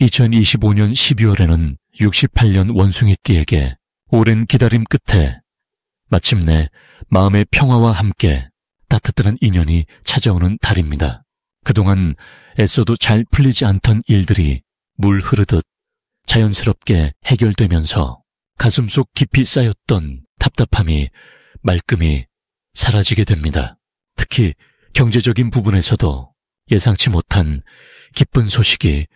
2025년 12월에는 68년 원숭이띠에게 오랜 기다림 끝에 마침내 마음의 평화와 함께 따뜻한 인연이 찾아오는 달입니다. 그동안 애써도 잘 풀리지 않던 일들이 물 흐르듯 자연스럽게 해결되면서 가슴속 깊이 쌓였던 답답함이 말끔히 사라지게 됩니다. 특히 경제적인 부분에서도 예상치 못한 기쁜 소식이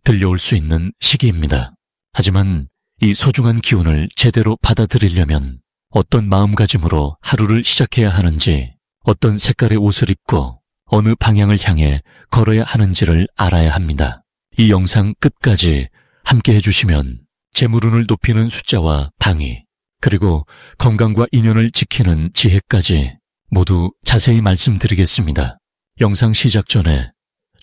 들려올 수 있는 시기입니다. 하지만 이 소중한 기운을 제대로 받아들이려면 어떤 마음가짐으로 하루를 시작해야 하는지, 어떤 색깔의 옷을 입고 어느 방향을 향해 걸어야 하는지를 알아야 합니다. 이 영상 끝까지 함께 해주시면 재물운을 높이는 숫자와 방위, 그리고 건강과 인연을 지키는 지혜까지 모두 자세히 말씀드리겠습니다. 영상 시작 전에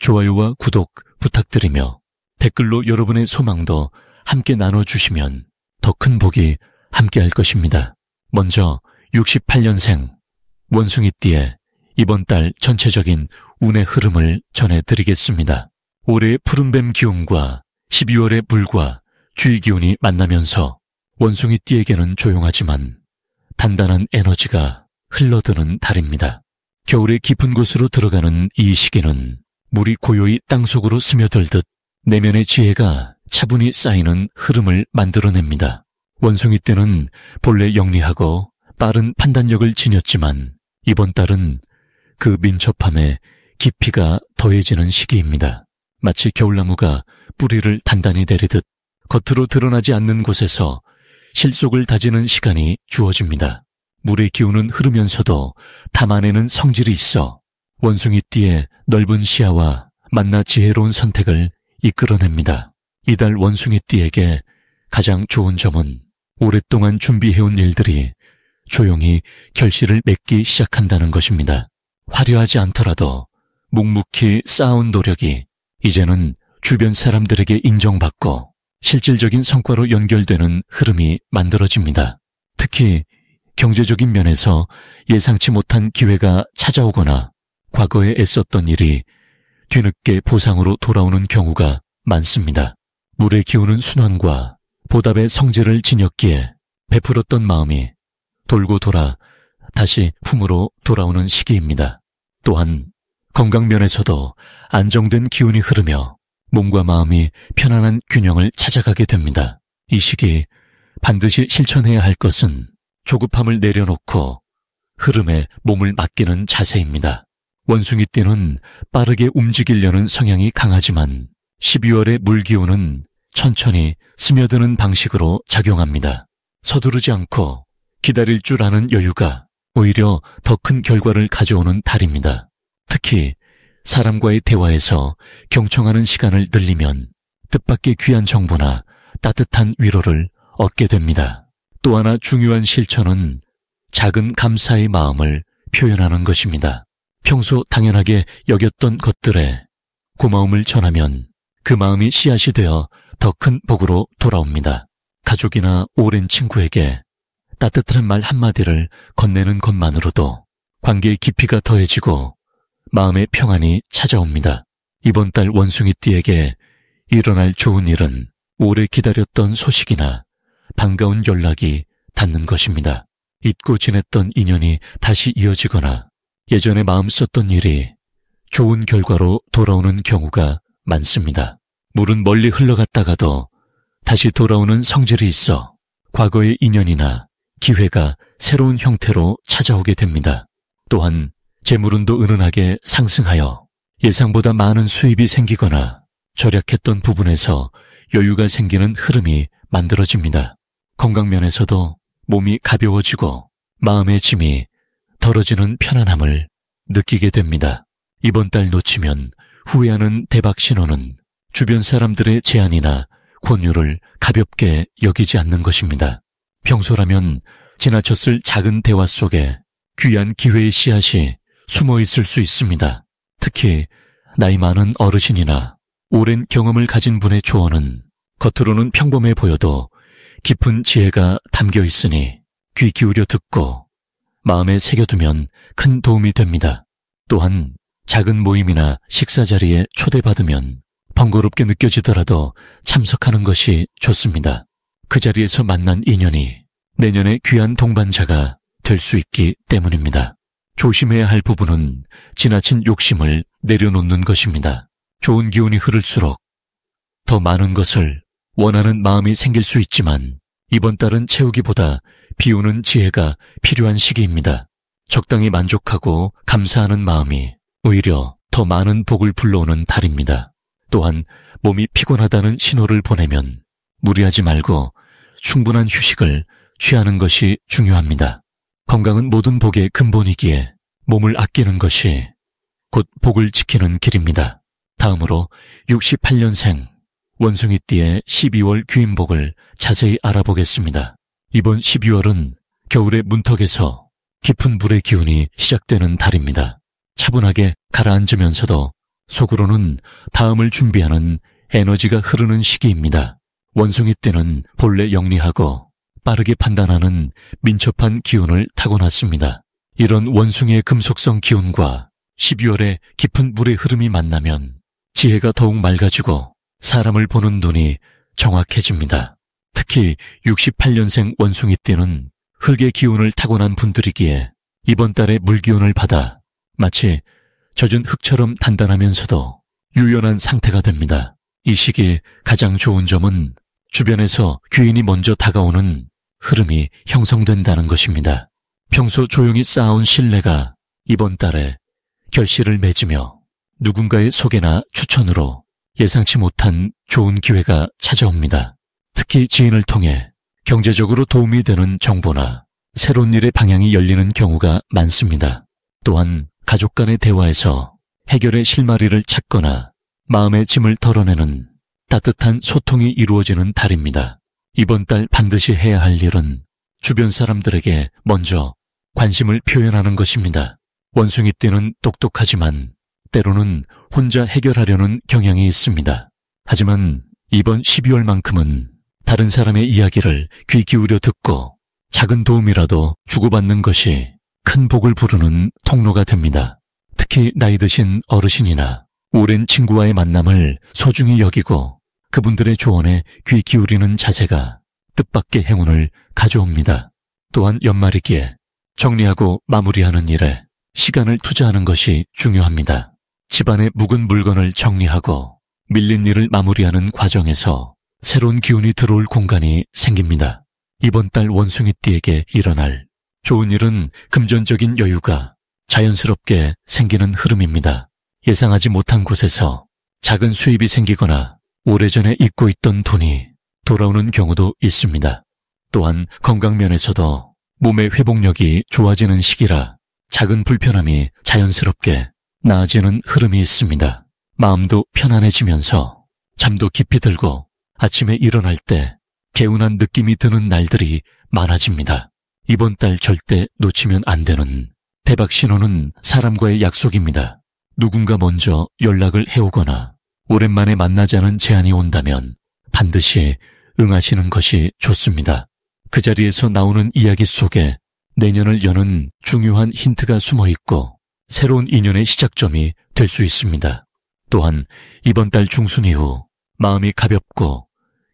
좋아요와 구독 부탁드리며 댓글로 여러분의 소망도 함께 나눠주시면 더 큰 복이 함께할 것입니다. 먼저 68년생 원숭이띠의 이번 달 전체적인 운의 흐름을 전해드리겠습니다. 올해의 푸른뱀 기운과 12월의 물과 쥐 기운이 만나면서 원숭이띠에게는 조용하지만 단단한 에너지가 흘러드는 달입니다. 겨울의 깊은 곳으로 들어가는 이 시기는 물이 고요히 땅속으로 스며들듯 내면의 지혜가 차분히 쌓이는 흐름을 만들어냅니다. 원숭이띠는 본래 영리하고 빠른 판단력을 지녔지만 이번 달은 그 민첩함에 깊이가 더해지는 시기입니다. 마치 겨울나무가 뿌리를 단단히 내리듯 겉으로 드러나지 않는 곳에서 실속을 다지는 시간이 주어집니다. 물의 기운은 흐르면서도 담아내는 성질이 있어 원숭이띠의 넓은 시야와 만나 지혜로운 선택을 이끌어냅니다. 이달 원숭이띠에게 가장 좋은 점은 오랫동안 준비해온 일들이 조용히 결실을 맺기 시작한다는 것입니다. 화려하지 않더라도 묵묵히 쌓아온 노력이 이제는 주변 사람들에게 인정받고 실질적인 성과로 연결되는 흐름이 만들어집니다. 특히 경제적인 면에서 예상치 못한 기회가 찾아오거나 과거에 애썼던 일이 뒤늦게 보상으로 돌아오는 경우가 많습니다. 물의 기운은 순환과 보답의 성질을 지녔기에 베풀었던 마음이 돌고 돌아 다시 품으로 돌아오는 시기입니다. 또한 건강면에서도 안정된 기운이 흐르며 몸과 마음이 편안한 균형을 찾아가게 됩니다. 이 시기 반드시 실천해야 할 것은 조급함을 내려놓고 흐름에 몸을 맡기는 자세입니다. 원숭이띠는 빠르게 움직이려는 성향이 강하지만 12월의 물기운은 천천히 스며드는 방식으로 작용합니다. 서두르지 않고 기다릴 줄 아는 여유가 오히려 더 큰 결과를 가져오는 달입니다. 특히 사람과의 대화에서 경청하는 시간을 늘리면 뜻밖의 귀한 정보나 따뜻한 위로를 얻게 됩니다. 또 하나 중요한 실천은 작은 감사의 마음을 표현하는 것입니다. 평소 당연하게 여겼던 것들에 고마움을 전하면 그 마음이 씨앗이 되어 더 큰 복으로 돌아옵니다. 가족이나 오랜 친구에게 따뜻한 말 한마디를 건네는 것만으로도 관계의 깊이가 더해지고 마음의 평안이 찾아옵니다. 이번 달 원숭이띠에게 일어날 좋은 일은 오래 기다렸던 소식이나 반가운 연락이 닿는 것입니다. 잊고 지냈던 인연이 다시 이어지거나 예전에 마음 썼던 일이 좋은 결과로 돌아오는 경우가 많습니다. 물은 멀리 흘러갔다가도 다시 돌아오는 성질이 있어 과거의 인연이나 기회가 새로운 형태로 찾아오게 됩니다. 또한 재물운도 은은하게 상승하여 예상보다 많은 수입이 생기거나 절약했던 부분에서 여유가 생기는 흐름이 만들어집니다. 건강면에서도 몸이 가벼워지고 마음의 짐이 덜어지는 편안함을 느끼게 됩니다. 이번 달 놓치면 후회하는 대박 신호는 주변 사람들의 제안이나 권유를 가볍게 여기지 않는 것입니다. 평소라면 지나쳤을 작은 대화 속에 귀한 기회의 씨앗이 숨어 있을 수 있습니다. 특히 나이 많은 어르신이나 오랜 경험을 가진 분의 조언은 겉으로는 평범해 보여도 깊은 지혜가 담겨 있으니 귀 기울여 듣고 마음에 새겨두면 큰 도움이 됩니다. 또한 작은 모임이나 식사 자리에 초대받으면 번거롭게 느껴지더라도 참석하는 것이 좋습니다. 그 자리에서 만난 인연이 내년에 귀한 동반자가 될 수 있기 때문입니다. 조심해야 할 부분은 지나친 욕심을 내려놓는 것입니다. 좋은 기운이 흐를수록 더 많은 것을 원하는 마음이 생길 수 있지만 이번 달은 채우기보다 비우는 지혜가 필요한 시기입니다. 적당히 만족하고 감사하는 마음이 오히려 더 많은 복을 불러오는 달입니다. 또한 몸이 피곤하다는 신호를 보내면 무리하지 말고 충분한 휴식을 취하는 것이 중요합니다. 건강은 모든 복의 근본이기에 몸을 아끼는 것이 곧 복을 지키는 길입니다. 다음으로 68년생 원숭이띠의 12월 귀인복을 자세히 알아보겠습니다. 이번 12월은 겨울의 문턱에서 깊은 불의 기운이 시작되는 달입니다. 차분하게 가라앉으면서도 속으로는 다음을 준비하는 에너지가 흐르는 시기입니다. 원숭이띠는 본래 영리하고 빠르게 판단하는 민첩한 기운을 타고났습니다. 이런 원숭이의 금속성 기운과 12월의 깊은 물의 흐름이 만나면 지혜가 더욱 맑아지고 사람을 보는 눈이 정확해집니다. 특히 68년생 원숭이띠는 흙의 기운을 타고난 분들이기에 이번 달에 물기운을 받아 마치 젖은 흙처럼 단단하면서도 유연한 상태가 됩니다. 이 시기 가장 좋은 점은 주변에서 귀인이 먼저 다가오는 흐름이 형성된다는 것입니다. 평소 조용히 쌓아온 신뢰가 이번 달에 결실을 맺으며 누군가의 소개나 추천으로 예상치 못한 좋은 기회가 찾아옵니다. 특히 지인을 통해 경제적으로 도움이 되는 정보나 새로운 일의 방향이 열리는 경우가 많습니다. 또한 가족 간의 대화에서 해결의 실마리를 찾거나 마음의 짐을 덜어내는 따뜻한 소통이 이루어지는 달입니다. 이번 달 반드시 해야 할 일은 주변 사람들에게 먼저 관심을 표현하는 것입니다. 원숭이띠는 똑똑하지만 때로는 혼자 해결하려는 경향이 있습니다. 하지만 이번 12월만큼은 다른 사람의 이야기를 귀 기울여 듣고 작은 도움이라도 주고받는 것이 큰 복을 부르는 통로가 됩니다. 특히 나이 드신 어르신이나 오랜 친구와의 만남을 소중히 여기고 그분들의 조언에 귀 기울이는 자세가 뜻밖의 행운을 가져옵니다. 또한 연말이기에 정리하고 마무리하는 일에 시간을 투자하는 것이 중요합니다. 집안의 묵은 물건을 정리하고 밀린 일을 마무리하는 과정에서 새로운 기운이 들어올 공간이 생깁니다. 이번 달 원숭이띠에게 일어날 좋은 일은 금전적인 여유가 자연스럽게 생기는 흐름입니다. 예상하지 못한 곳에서 작은 수입이 생기거나 오래전에 잊고 있던 돈이 돌아오는 경우도 있습니다. 또한 건강면에서도 몸의 회복력이 좋아지는 시기라 작은 불편함이 자연스럽게 나아지는 흐름이 있습니다. 마음도 편안해지면서 잠도 깊이 들고 아침에 일어날 때 개운한 느낌이 드는 날들이 많아집니다. 이번 달 절대 놓치면 안 되는 대박 신호는 사람과의 약속입니다. 누군가 먼저 연락을 해오거나 오랜만에 만나자는 제안이 온다면 반드시 응하시는 것이 좋습니다. 그 자리에서 나오는 이야기 속에 내년을 여는 중요한 힌트가 숨어 있고 새로운 인연의 시작점이 될 수 있습니다. 또한 이번 달 중순 이후 마음이 가볍고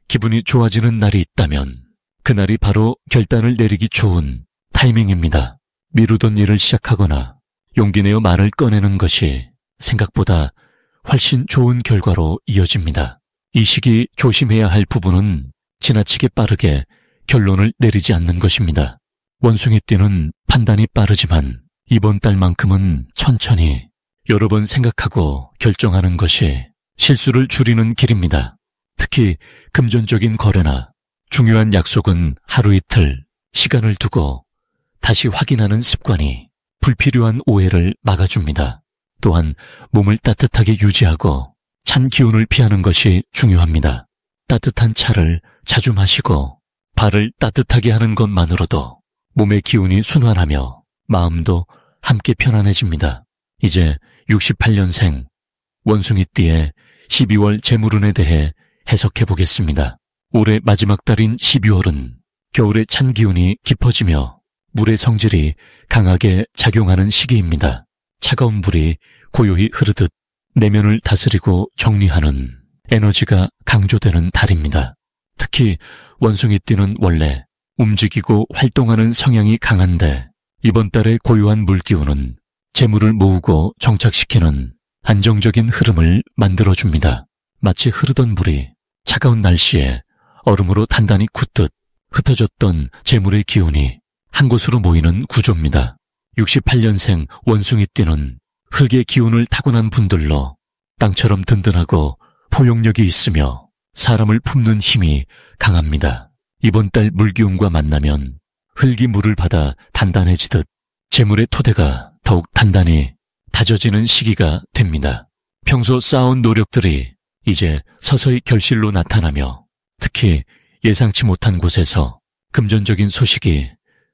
기분이 좋아지는 날이 있다면 그날이 바로 결단을 내리기 좋은 타이밍입니다. 미루던 일을 시작하거나 용기 내어 말을 꺼내는 것이 생각보다 훨씬 좋은 결과로 이어집니다. 이 시기 조심해야 할 부분은 지나치게 빠르게 결론을 내리지 않는 것입니다. 원숭이띠는 판단이 빠르지만 이번 달만큼은 천천히 여러 번 생각하고 결정하는 것이 실수를 줄이는 길입니다. 특히 금전적인 거래나 중요한 약속은 하루 이틀 시간을 두고 다시 확인하는 습관이 불필요한 오해를 막아줍니다. 또한 몸을 따뜻하게 유지하고 찬 기운을 피하는 것이 중요합니다. 따뜻한 차를 자주 마시고 발을 따뜻하게 하는 것만으로도 몸의 기운이 순환하며 마음도 함께 편안해집니다. 이제 68년생 원숭이띠의 12월 재물운에 대해 해석해 보겠습니다. 올해 마지막 달인 12월은 겨울의 찬 기운이 깊어지며 물의 성질이 강하게 작용하는 시기입니다. 차가운 물이 고요히 흐르듯 내면을 다스리고 정리하는 에너지가 강조되는 달입니다. 특히 원숭이띠는 원래 움직이고 활동하는 성향이 강한데 이번 달의 고유한 물기운은 재물을 모으고 정착시키는 안정적인 흐름을 만들어줍니다. 마치 흐르던 물이 차가운 날씨에 얼음으로 단단히 굳듯 흩어졌던 재물의 기운이 한 곳으로 모이는 구조입니다. 68년생 원숭이띠는 흙의 기운을 타고난 분들로 땅처럼 든든하고 포용력이 있으며 사람을 품는 힘이 강합니다. 이번 달 물기운과 만나면 흙이 물을 받아 단단해지듯 재물의 토대가 더욱 단단히 다져지는 시기가 됩니다. 평소 쌓아온 노력들이 이제 서서히 결실로 나타나며 특히 예상치 못한 곳에서 금전적인 소식이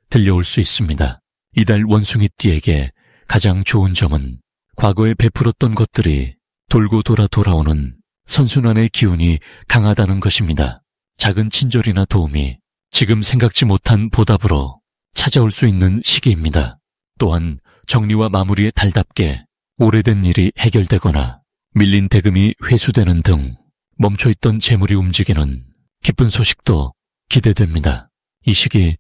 들려올 수 있습니다. 이달 원숭이띠에게 가장 좋은 점은 과거에 베풀었던 것들이 돌고 돌아 돌아오는 선순환의 기운이 강하다는 것입니다. 작은 친절이나 도움이 지금 생각지 못한 보답으로 찾아올 수 있는 시기입니다. 또한 정리와 마무리의 달답게 오래된 일이 해결되거나 밀린 대금이 회수되는 등 멈춰있던 재물이 움직이는 기쁜 소식도 기대됩니다. 이 시기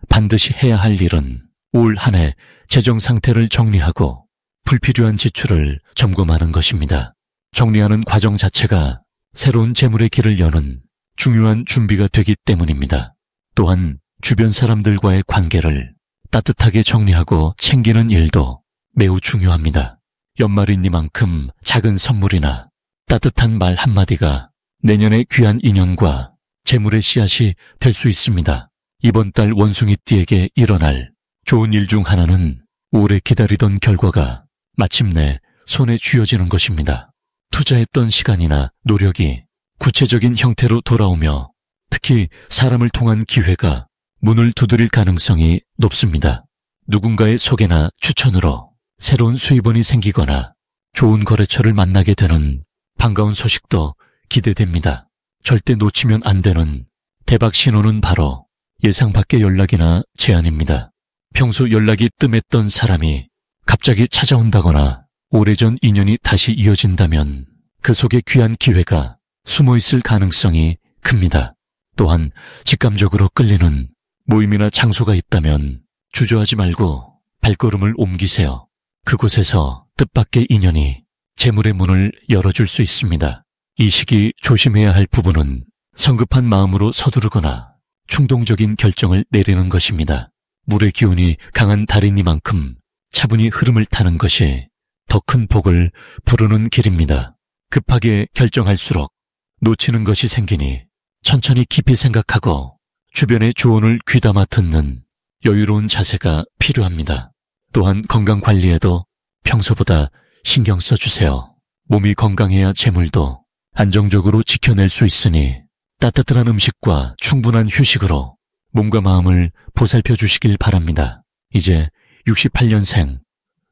반드시 해야 할 일은 올 한 해 재정 상태를 정리하고 불필요한 지출을 점검하는 것입니다. 정리하는 과정 자체가 새로운 재물의 길을 여는 중요한 준비가 되기 때문입니다. 또한 주변 사람들과의 관계를 따뜻하게 정리하고 챙기는 일도 매우 중요합니다. 연말이니만큼 작은 선물이나 따뜻한 말 한마디가 내년의 귀한 인연과 재물의 씨앗이 될 수 있습니다. 이번 달 원숭이띠에게 일어날 좋은 일 중 하나는 오래 기다리던 결과가 마침내 손에 쥐어지는 것입니다. 투자했던 시간이나 노력이 구체적인 형태로 돌아오며 특히 사람을 통한 기회가 문을 두드릴 가능성이 높습니다. 누군가의 소개나 추천으로 새로운 수입원이 생기거나 좋은 거래처를 만나게 되는 반가운 소식도 기대됩니다. 절대 놓치면 안 되는 대박 신호는 바로 예상 밖의 연락이나 제안입니다. 평소 연락이 뜸했던 사람이 갑자기 찾아온다거나 오래전 인연이 다시 이어진다면 그 속에 귀한 기회가 숨어있을 가능성이 큽니다. 또한 직감적으로 끌리는 모임이나 장소가 있다면 주저하지 말고 발걸음을 옮기세요. 그곳에서 뜻밖의 인연이 재물의 문을 열어줄 수 있습니다. 이 시기 조심해야 할 부분은 성급한 마음으로 서두르거나 충동적인 결정을 내리는 것입니다. 물의 기운이 강한 달이니만큼 차분히 흐름을 타는 것이 더 큰 복을 부르는 길입니다. 급하게 결정할수록 놓치는 것이 생기니 천천히 깊이 생각하고 주변의 조언을 귀담아 듣는 여유로운 자세가 필요합니다. 또한 건강 관리에도 평소보다 신경 써주세요. 몸이 건강해야 재물도 안정적으로 지켜낼 수 있으니 따뜻한 음식과 충분한 휴식으로 몸과 마음을 보살펴 주시길 바랍니다. 이제 68년생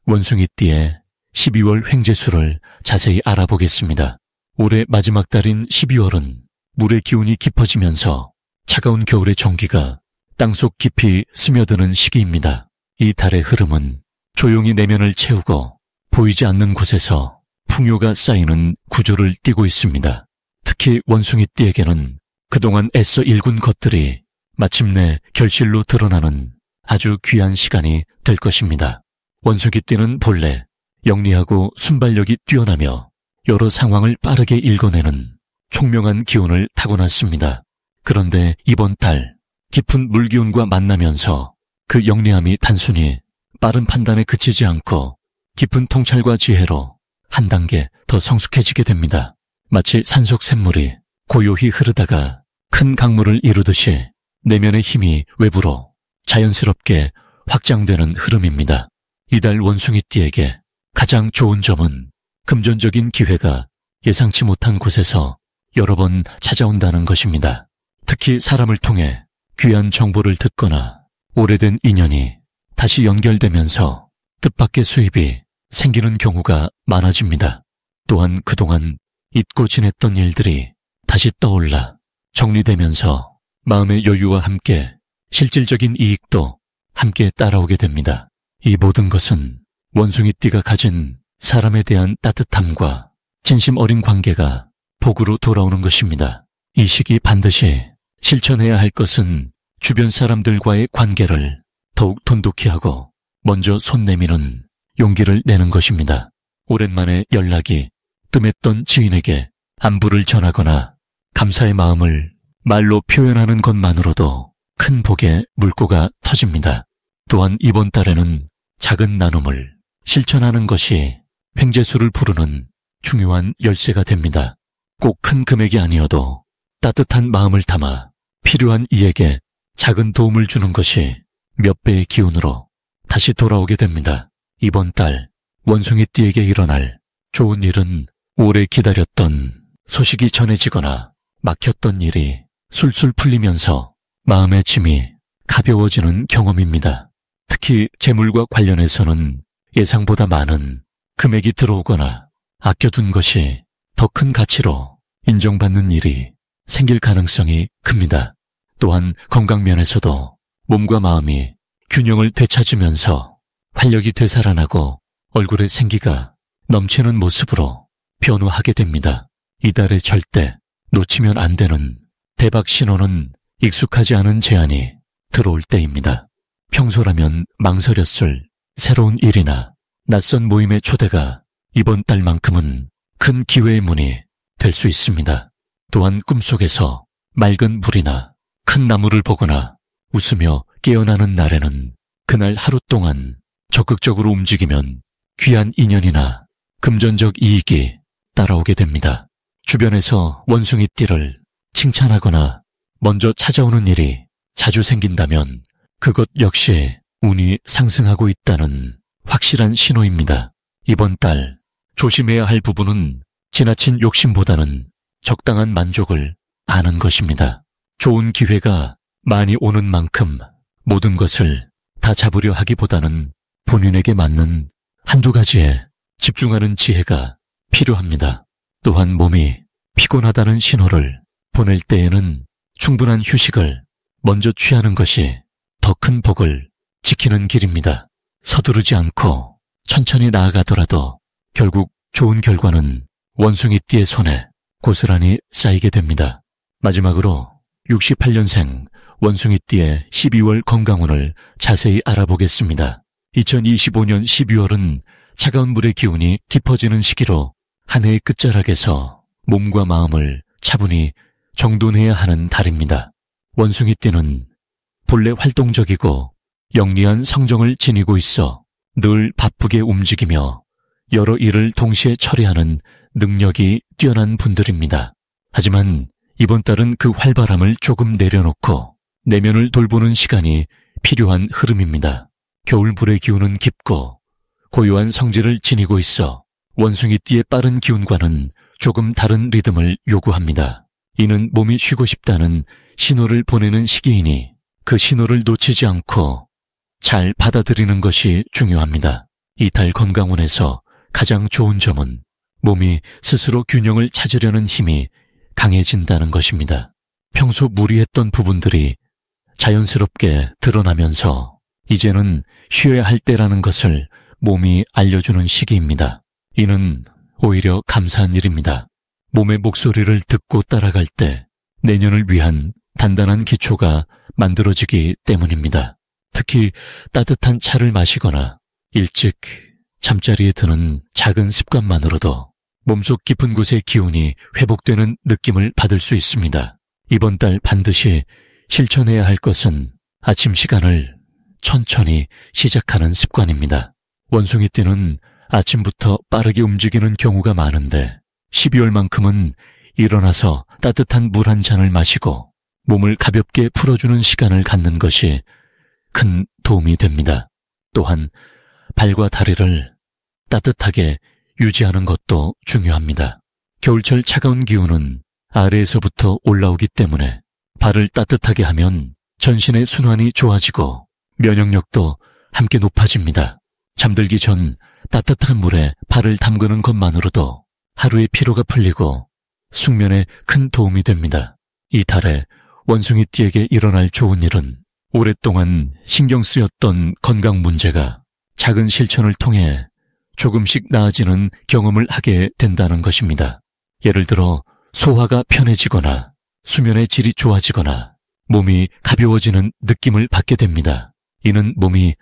원숭이띠의 12월 횡재수를 자세히 알아보겠습니다. 올해 마지막 달인 12월은 물의 기운이 깊어지면서 차가운 겨울의 정기가 땅속 깊이 스며드는 시기입니다. 이 달의 흐름은 조용히 내면을 채우고 보이지 않는 곳에서 풍요가 쌓이는 구조를 띠고 있습니다. 특히 원숭이띠에게는 그동안 애써 일군 것들이 마침내 결실로 드러나는 아주 귀한 시간이 될 것입니다. 원숭이띠는 본래 영리하고 순발력이 뛰어나며 여러 상황을 빠르게 읽어내는 총명한 기운을 타고났습니다. 그런데 이번 달 깊은 물기운과 만나면서 그 영리함이 단순히 빠른 판단에 그치지 않고 깊은 통찰과 지혜로 한 단계 더 성숙해지게 됩니다. 마치 산속 샘물이 고요히 흐르다가 큰 강물을 이루듯이 내면의 힘이 외부로 자연스럽게 확장되는 흐름입니다. 이달 원숭이띠에게 가장 좋은 점은 금전적인 기회가 예상치 못한 곳에서 여러 번 찾아온다는 것입니다. 특히 사람을 통해 귀한 정보를 듣거나 오래된 인연이 다시 연결되면서 뜻밖의 수입이 생기는 경우가 많아집니다. 또한 그동안 잊고 지냈던 일들이 다시 떠올라 정리되면서 마음의 여유와 함께 실질적인 이익도 함께 따라오게 됩니다. 이 모든 것은 원숭이띠가 가진 사람에 대한 따뜻함과 진심 어린 관계가 복으로 돌아오는 것입니다. 이 시기 반드시 실천해야 할 것은 주변 사람들과의 관계를 더욱 돈독히 하고 먼저 손 내미는 용기를 내는 것입니다. 오랜만에 연락이 뜸했던 지인에게 안부를 전하거나 감사의 마음을 말로 표현하는 것만으로도 큰 복의 물꼬가 터집니다. 또한 이번 달에는 작은 나눔을 실천하는 것이 횡재수를 부르는 중요한 열쇠가 됩니다. 꼭 큰 금액이 아니어도 따뜻한 마음을 담아 필요한 이에게 작은 도움을 주는 것이 몇 배의 기운으로 다시 돌아오게 됩니다. 이번 달 원숭이띠에게 일어날 좋은 일은 오래 기다렸던 소식이 전해지거나 막혔던 일이 술술 풀리면서 마음의 짐이 가벼워지는 경험입니다. 특히 재물과 관련해서는 예상보다 많은 금액이 들어오거나 아껴둔 것이 더 큰 가치로 인정받는 일이 생길 가능성이 큽니다. 또한 건강면에서도 몸과 마음이 균형을 되찾으면서 활력이 되살아나고 얼굴의 생기가 넘치는 모습으로 변화하게 됩니다. 이달에 절대 놓치면 안 되는 대박 신호는 익숙하지 않은 제안이 들어올 때입니다. 평소라면 망설였을 새로운 일이나 낯선 모임의 초대가 이번 달만큼은 큰 기회의 문이 될 수 있습니다. 또한 꿈속에서 맑은 물이나 큰 나무를 보거나 웃으며 깨어나는 날에는 그날 하루 동안 적극적으로 움직이면 귀한 인연이나 금전적 이익이 따라오게 됩니다. 주변에서 원숭이띠를 칭찬하거나 먼저 찾아오는 일이 자주 생긴다면 그것 역시 운이 상승하고 있다는 확실한 신호입니다. 이번 달 조심해야 할 부분은 지나친 욕심보다는 적당한 만족을 아는 것입니다. 좋은 기회가 많이 오는 만큼 모든 것을 다 잡으려 하기보다는 본인에게 맞는 한두 가지에 집중하는 지혜가 필요합니다. 또한 몸이 피곤하다는 신호를 보낼 때에는 충분한 휴식을 먼저 취하는 것이 더 큰 복을 지키는 길입니다. 서두르지 않고 천천히 나아가더라도 결국 좋은 결과는 원숭이띠의 손에 고스란히 쌓이게 됩니다. 마지막으로 68년생 원숭이띠의 12월 건강운을 자세히 알아보겠습니다. 2025년 12월은 차가운 물의 기운이 깊어지는 시기로 한 해의 끝자락에서 몸과 마음을 차분히 정돈해야 하는 달입니다. 원숭이띠는 본래 활동적이고 영리한 성정을 지니고 있어 늘 바쁘게 움직이며 여러 일을 동시에 처리하는 능력이 뛰어난 분들입니다. 하지만 이번 달은 그 활발함을 조금 내려놓고 내면을 돌보는 시간이 필요한 흐름입니다. 겨울 불의 기운은 깊고 고요한 성질을 지니고 있어 원숭이띠의 빠른 기운과는 조금 다른 리듬을 요구합니다. 이는 몸이 쉬고 싶다는 신호를 보내는 시기이니 그 신호를 놓치지 않고 잘 받아들이는 것이 중요합니다. 이 달 건강운에서 가장 좋은 점은 몸이 스스로 균형을 찾으려는 힘이 강해진다는 것입니다. 평소 무리했던 부분들이 자연스럽게 드러나면서 이제는 쉬어야 할 때라는 것을 몸이 알려주는 시기입니다. 이는 오히려 감사한 일입니다. 몸의 목소리를 듣고 따라갈 때 내년을 위한 단단한 기초가 만들어지기 때문입니다. 특히 따뜻한 차를 마시거나 일찍 잠자리에 드는 작은 습관만으로도 몸속 깊은 곳의 기운이 회복되는 느낌을 받을 수 있습니다. 이번 달 반드시 실천해야 할 것은 아침 시간을 천천히 시작하는 습관입니다. 원숭이띠는 아침부터 빠르게 움직이는 경우가 많은데 12월만큼은 일어나서 따뜻한 물 한 잔을 마시고 몸을 가볍게 풀어주는 시간을 갖는 것이 큰 도움이 됩니다. 또한 발과 다리를 따뜻하게 유지하는 것도 중요합니다. 겨울철 차가운 기운은 아래에서부터 올라오기 때문에 발을 따뜻하게 하면 전신의 순환이 좋아지고 면역력도 함께 높아집니다. 잠들기 전 따뜻한 물에 발을 담그는 것만으로도 하루의 피로가 풀리고 숙면에 큰 도움이 됩니다. 이 달에 원숭이띠에게 일어날 좋은 일은 오랫동안 신경 쓰였던 건강 문제가 작은 실천을 통해 조금씩 나아지는 경험을 하게 된다는 것입니다. 예를 들어 소화가 편해지거나 수면의 질이 좋아지거나 몸이 가벼워지는 느낌을 받게 됩니다. 이는 몸이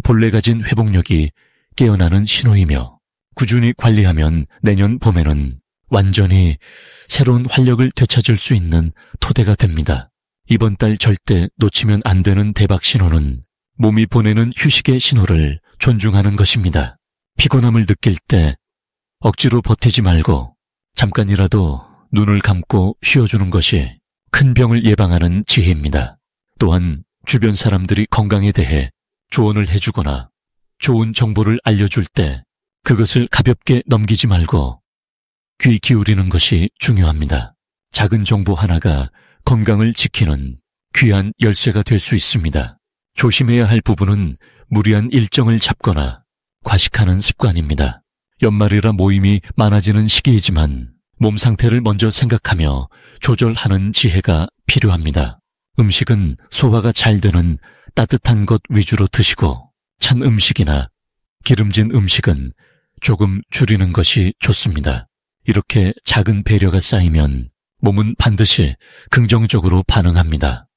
본래 가진 회복력이 깨어나는 신호이며 꾸준히 관리하면 내년 봄에는 완전히 새로운 활력을 되찾을 수 있는 토대가 됩니다. 이번 달 절대 놓치면 안 되는 대박 신호는 몸이 보내는 휴식의 신호를 존중하는 것입니다. 피곤함을 느낄 때 억지로 버티지 말고 잠깐이라도 눈을 감고 쉬어주는 것이 큰 병을 예방하는 지혜입니다. 또한 주변 사람들이 건강에 대해 조언을 해주거나 좋은 정보를 알려줄 때 그것을 가볍게 넘기지 말고 귀 기울이는 것이 중요합니다. 작은 정보 하나가 건강을 지키는 귀한 열쇠가 될 수 있습니다. 조심해야 할 부분은 무리한 일정을 잡거나 과식하는 습관입니다. 연말이라 모임이 많아지는 시기이지만 몸 상태를 먼저 생각하며 조절하는 지혜가 필요합니다. 음식은 소화가 잘 되는 따뜻한 것 위주로 드시고 찬 음식이나 기름진 음식은 조금 줄이는 것이 좋습니다. 이렇게 작은 배려가 쌓이면 몸은 반드시 긍정적으로 반응합니다.